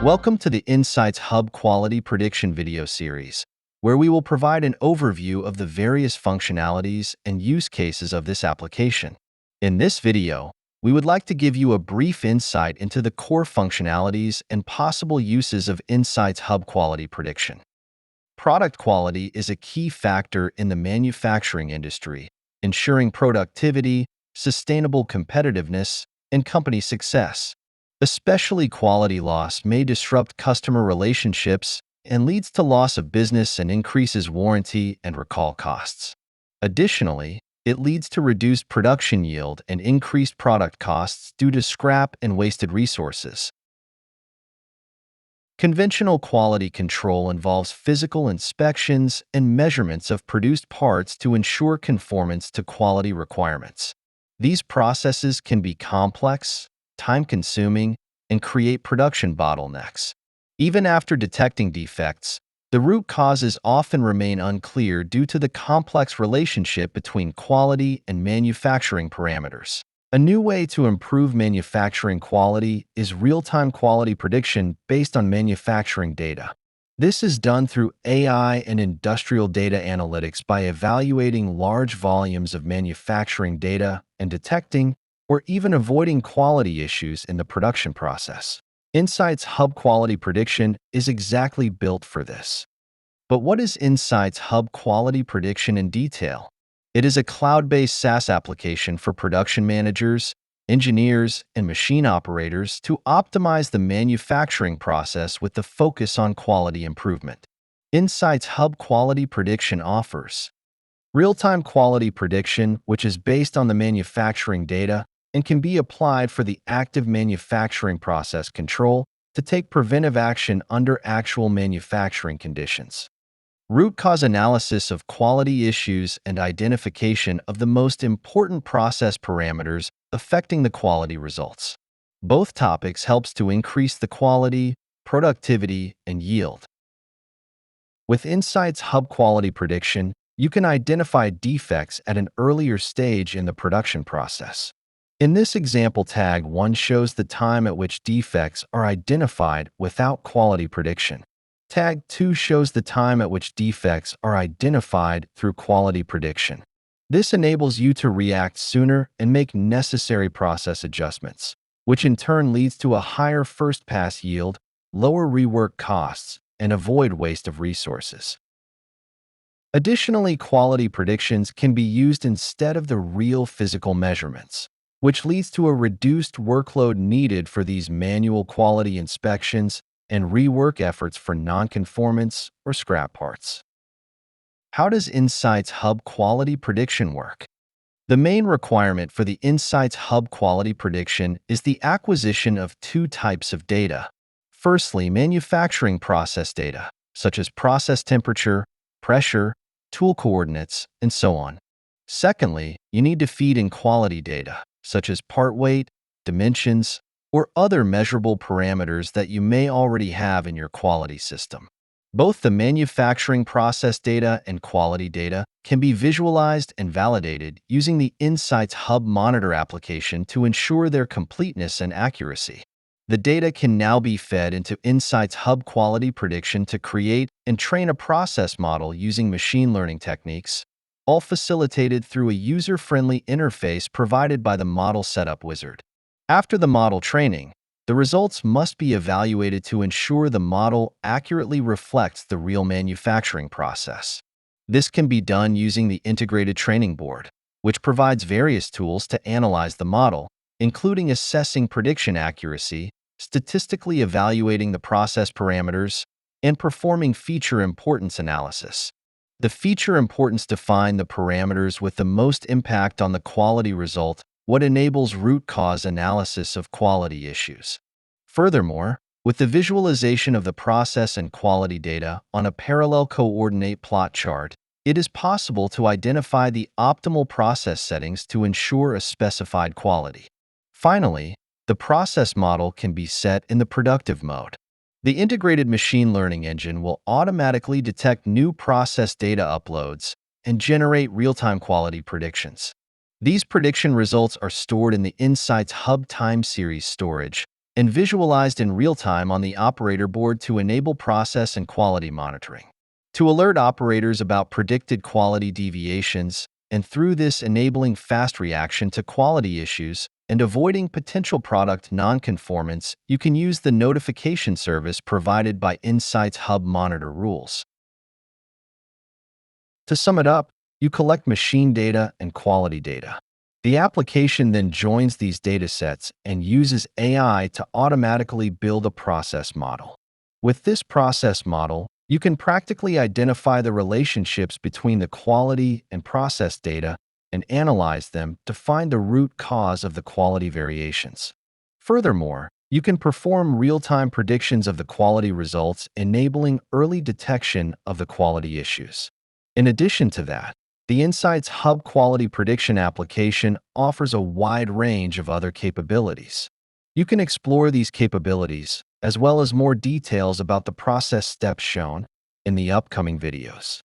Welcome to the Insights Hub Quality Prediction video series, where we will provide an overview of the various functionalities and use cases of this application. In this video, we would like to give you a brief insight into the core functionalities and possible uses of Insights Hub Quality Prediction. Product quality is a key factor in the manufacturing industry, ensuring productivity, sustainable competitiveness, and company success. Especially quality loss may disrupt customer relationships and leads to loss of business and increases warranty and recall costs. Additionally, it leads to reduced production yield and increased product costs due to scrap and wasted resources. Conventional quality control involves physical inspections and measurements of produced parts to ensure conformance to quality requirements. These processes can be complex, time-consuming, and create production bottlenecks. Even after detecting defects, the root causes often remain unclear due to the complex relationship between quality and manufacturing parameters. A new way to improve manufacturing quality is real-time quality prediction based on manufacturing data. This is done through AI and industrial data analytics by evaluating large volumes of manufacturing data and detecting or even avoiding quality issues in the production process. Insights Hub Quality Prediction is exactly built for this. But what is Insights Hub Quality Prediction in detail? It is a cloud-based SaaS application for production managers, engineers, and machine operators to optimize the manufacturing process with the focus on quality improvement. Insights Hub Quality Prediction offers real-time quality prediction, which is based on the manufacturing data and can be applied for the active manufacturing process control to take preventive action under actual manufacturing conditions. Root cause analysis of quality issues and identification of the most important process parameters affecting the quality results. Both topics helps to increase the quality, productivity, and yield. With Insights Hub Quality Prediction, you can identify defects at an earlier stage in the production process. In this example, Tag 1 shows the time at which defects are identified without quality prediction. Tag 2 shows the time at which defects are identified through quality prediction. This enables you to react sooner and make necessary process adjustments, which in turn leads to a higher first-pass yield, lower rework costs, and avoid waste of resources. Additionally, quality predictions can be used instead of the real physical measurements, which leads to a reduced workload needed for these manual quality inspections and rework efforts for non-conformance or scrap parts. How does Insights Hub Quality Prediction work? The main requirement for the Insights Hub Quality Prediction is the acquisition of two types of data. Firstly, manufacturing process data, such as process temperature, pressure, tool coordinates, and so on. Secondly, you need to feed in quality data, such as part weight, dimensions, or other measurable parameters that you may already have in your quality system. Both the manufacturing process data and quality data can be visualized and validated using the Insights Hub Monitor application to ensure their completeness and accuracy. The data can now be fed into Insights Hub Quality Prediction to create and train a process model using machine learning techniques, all facilitated through a user-friendly interface provided by the Model Setup Wizard. After the model training, the results must be evaluated to ensure the model accurately reflects the real manufacturing process. This can be done using the Integrated Training Board, which provides various tools to analyze the model, including assessing prediction accuracy, statistically evaluating the process parameters, and performing feature importance analysis. The feature importance define the parameters with the most impact on the quality result, what enables root cause analysis of quality issues. Furthermore, with the visualization of the process and quality data on a parallel coordinate plot chart, it is possible to identify the optimal process settings to ensure a specified quality. Finally, the process model can be set in the productive mode. The integrated machine learning engine will automatically detect new process data uploads and generate real-time quality predictions. These prediction results are stored in the Insights Hub time series storage, and visualized in real time on the operator board to enable process and quality monitoring. To alert operators about predicted quality deviations, and through this enabling fast reaction to quality issues and avoiding potential product non-conformance, you can use the notification service provided by Insight's Hub Monitor rules. To sum it up, you collect machine data and quality data. The application then joins these datasets and uses AI to automatically build a process model. With this process model, you can practically identify the relationships between the quality and process data and analyze them to find the root cause of the quality variations. Furthermore, you can perform real-time predictions of the quality results, enabling early detection of the quality issues. In addition to that, the Insight's Hub Quality Prediction application offers a wide range of other capabilities. You can explore these capabilities, as well as more details about the process steps shown in the upcoming videos.